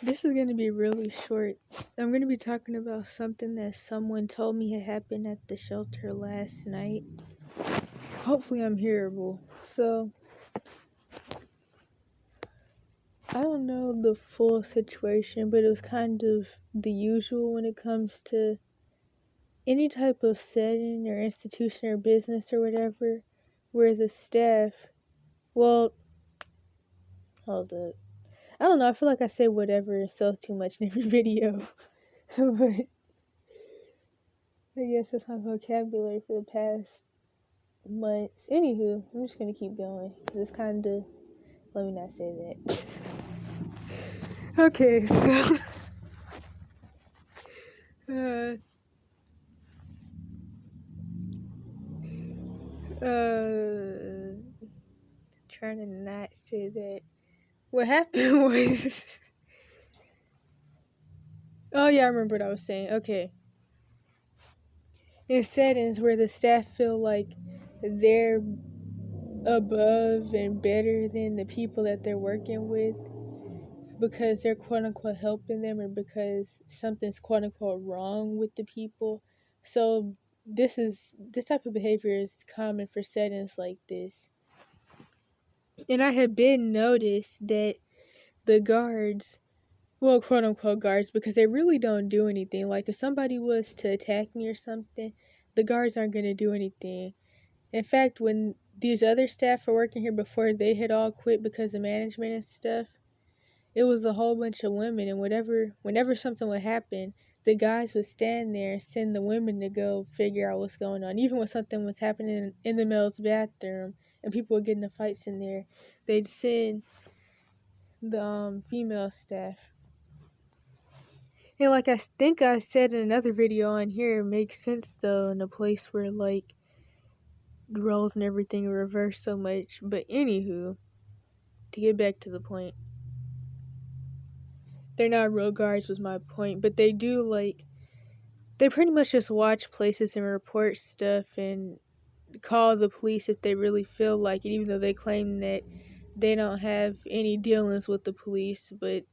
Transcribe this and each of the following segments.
This is going to be really short. I'm going to be talking about something that someone told me had happened at the shelter last night. Hopefully, I'm hearable. So, I don't know the full situation, but it was kind of the usual when it comes to any type of setting or institution or business or whatever, where the staff, well, hold up. I don't know, I feel like I say whatever and so too much in every video. But I guess that's my vocabulary for the past months. Anywho, I'm just gonna keep going. It's kind of, let me not say that. Okay, so, uh, trying to not say that. What happened was, oh yeah, I remember what I was saying. Okay. In settings where the staff feel like they're above and better than the people that they're working with because they're quote unquote helping them or because something's quote unquote wrong with the people. So this type of behavior is common for settings like this. And I had been noticed that the guards, well, quote unquote guards, because they really don't do anything. Like if somebody was to attack me or something, the guards aren't gonna do anything. In fact, when these other staff were working here before, they had all quit because of management and stuff. It was a whole bunch of women, and whenever something would happen, the guys would stand there and send the women to go figure out what's going on. Even when something was happening in the male's bathroom and people were getting into fights in there, they'd send the female staff. And like I think I said in another video on here, it makes sense though in a place where like roles and everything are reversed so much. But anywho, to get back to the point, they're not real guards was my point, but they do like, they pretty much just watch places and report stuff and call the police if they really feel like it, even though they claim that they don't have any dealings with the police. But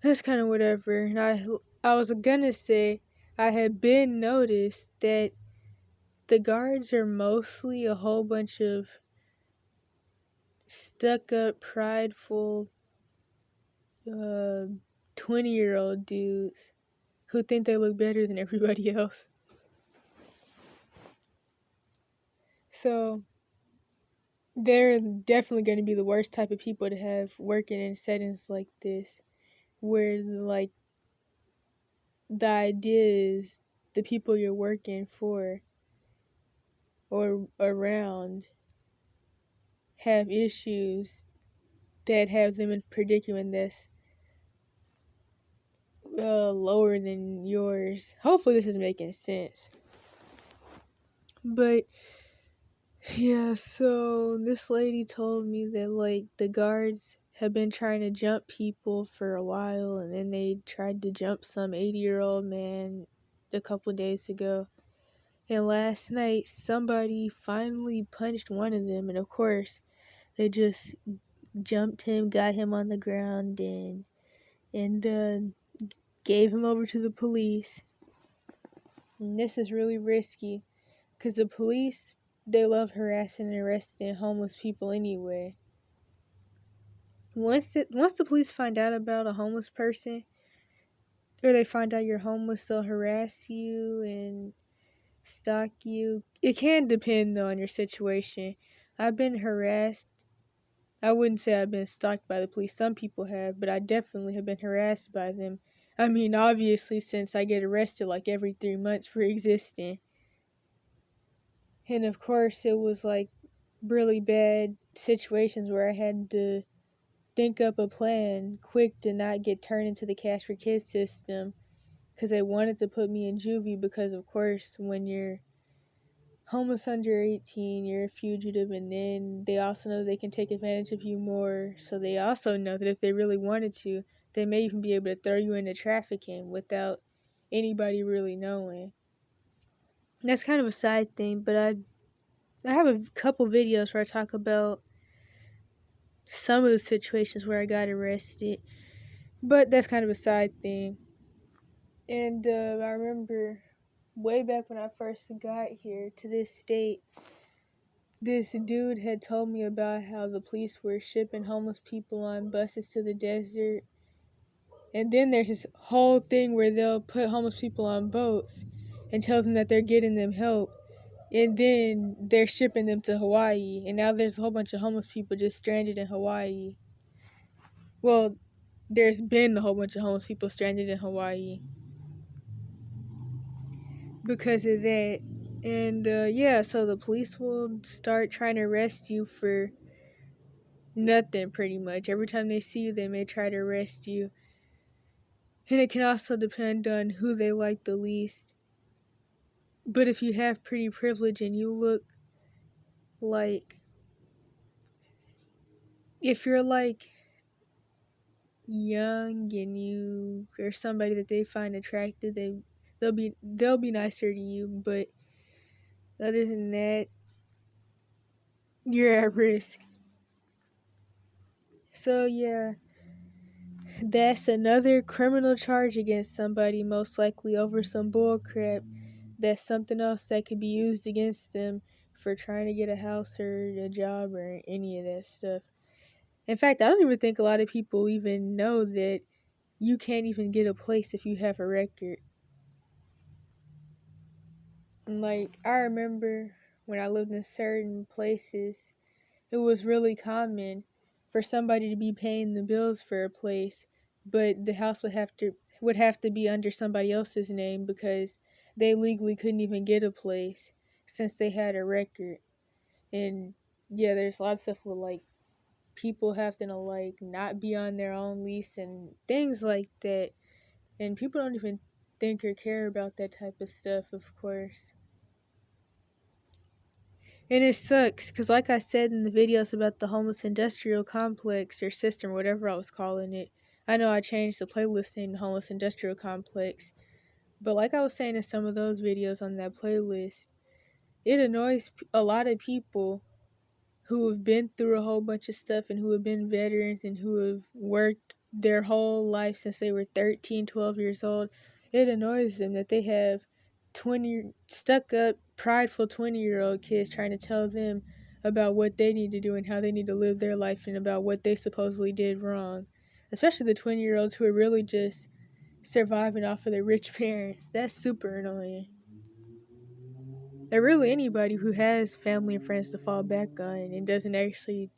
that's kind of whatever. And I was gonna say I had been noticed that the guards are mostly a whole bunch of stuck up, prideful 20-year-old dudes who think they look better than everybody else. So they're definitely going to be the worst type of people to have working in settings like this, where like the idea is the people you're working for or around have issues that have them in a predicament that's lower than yours. Hopefully this is making sense. But yeah, so this lady told me that like the guards have been trying to jump people for a while, and then they tried to jump some 80-year-old man a couple days ago. And last night somebody finally punched one of them, and of course they just jumped him, got him on the ground, and gave him over to the police. And this is really risky because the police, they love harassing and arresting homeless people anyway. Once the police find out about a homeless person, or they find out you're homeless, they'll harass you and stalk you. It can depend though on your situation. I've been harassed. I wouldn't say I've been stalked by the police. Some people have, but I definitely have been harassed by them. I mean, obviously, since I get arrested like every 3 months for existing. And of course, it was like really bad situations where I had to think up a plan quick to not get turned into the Cash for Kids system, because they wanted to put me in juvie because, of course, when you're homeless under 18, you're a fugitive, and then they also know they can take advantage of you more. So they also know that if they really wanted to, they may even be able to throw you into trafficking without anybody really knowing. And that's kind of a side thing, but I have a couple videos where I talk about some of the situations where I got arrested. But that's kind of a side thing. And I remember way back when I first got here to this state, this dude had told me about how the police were shipping homeless people on buses to the desert. And then there's this whole thing where they'll put homeless people on boats and tell them that they're getting them help. And then they're shipping them to Hawaii. And now there's a whole bunch of homeless people just stranded in Hawaii. Well, there's been a whole bunch of homeless people stranded in Hawaii because of that. And yeah, so the police will start trying to arrest you for nothing pretty much. Every time they see you, they may try to arrest you. And it can also depend on who they like the least. But if you have pretty privilege and you look like, if you're like young and you are somebody that they find attractive, they'll be nicer to you. But other than that, you're at risk. So yeah, that's another criminal charge against somebody, most likely over some bull crap. That's something else that could be used against them for trying to get a house or a job or any of that stuff. In fact, I don't even think a lot of people even know that you can't even get a place if you have a record. Like, I remember when I lived in certain places, it was really common for somebody to be paying the bills for a place, but the house would have to be under somebody else's name because they legally couldn't even get a place since they had a record. And yeah, there's a lot of stuff with like people having to like not be on their own lease and things like that. And people don't even think or care about that type of stuff, of course. And it sucks because, like I said in the videos about the homeless industrial complex or system, whatever I was calling it, I know I changed the playlist name to homeless industrial complex. But like I was saying in some of those videos on that playlist, it annoys a lot of people who have been through a whole bunch of stuff and who have been veterans and who have worked their whole life since they were 13, 12 years old. It annoys them that they have 20 stuck up, prideful 20-year-old kids trying to tell them about what they need to do and how they need to live their life and about what they supposedly did wrong. Especially the 20-year-olds who are really just surviving off of their rich parents. That's super annoying. Or really anybody who has family and friends to fall back on and doesn't actually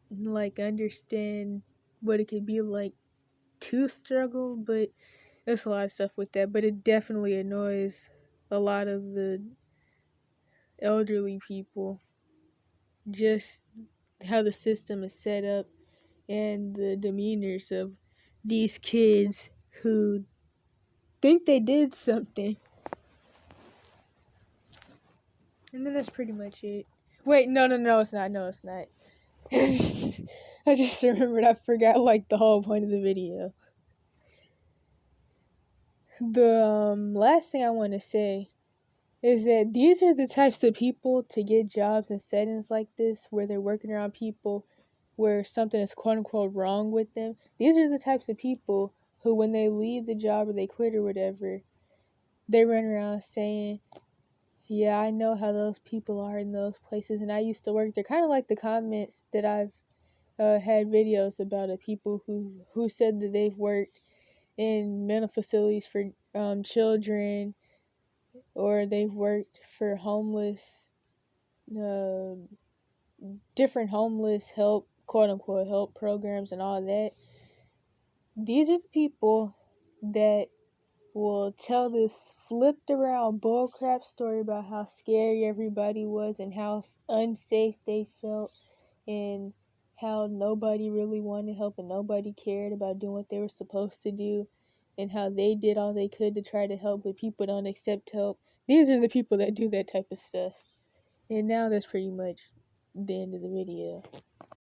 like understand what it could be like to struggle, but there's a lot of stuff with that. But it definitely annoys a lot of the elderly people, just how the system is set up and the demeanors of these kids who think they did something. And then that's pretty much it. Wait, no, it's not. No, it's not. I just remembered I forgot like the whole point of the video. The last thing I want to say is that these are the types of people to get jobs in settings like this where they're working around people where something is quote unquote wrong with them. These are the types of people who, when they leave the job or they quit or whatever, they run around saying, yeah, I know how those people are in those places and I used to work. They're kind of like the comments that I've had videos about of people who said that they've worked in mental facilities for children, or they've worked for homeless, uh, different homeless help, quote unquote, help programs and all that. These are the people that will tell this flipped around bullcrap story about how scary everybody was and how unsafe they felt and how nobody really wanted help and nobody cared about doing what they were supposed to do and how they did all they could to try to help but people don't accept help. These are the people that do that type of stuff. And now that's pretty much the end of the video.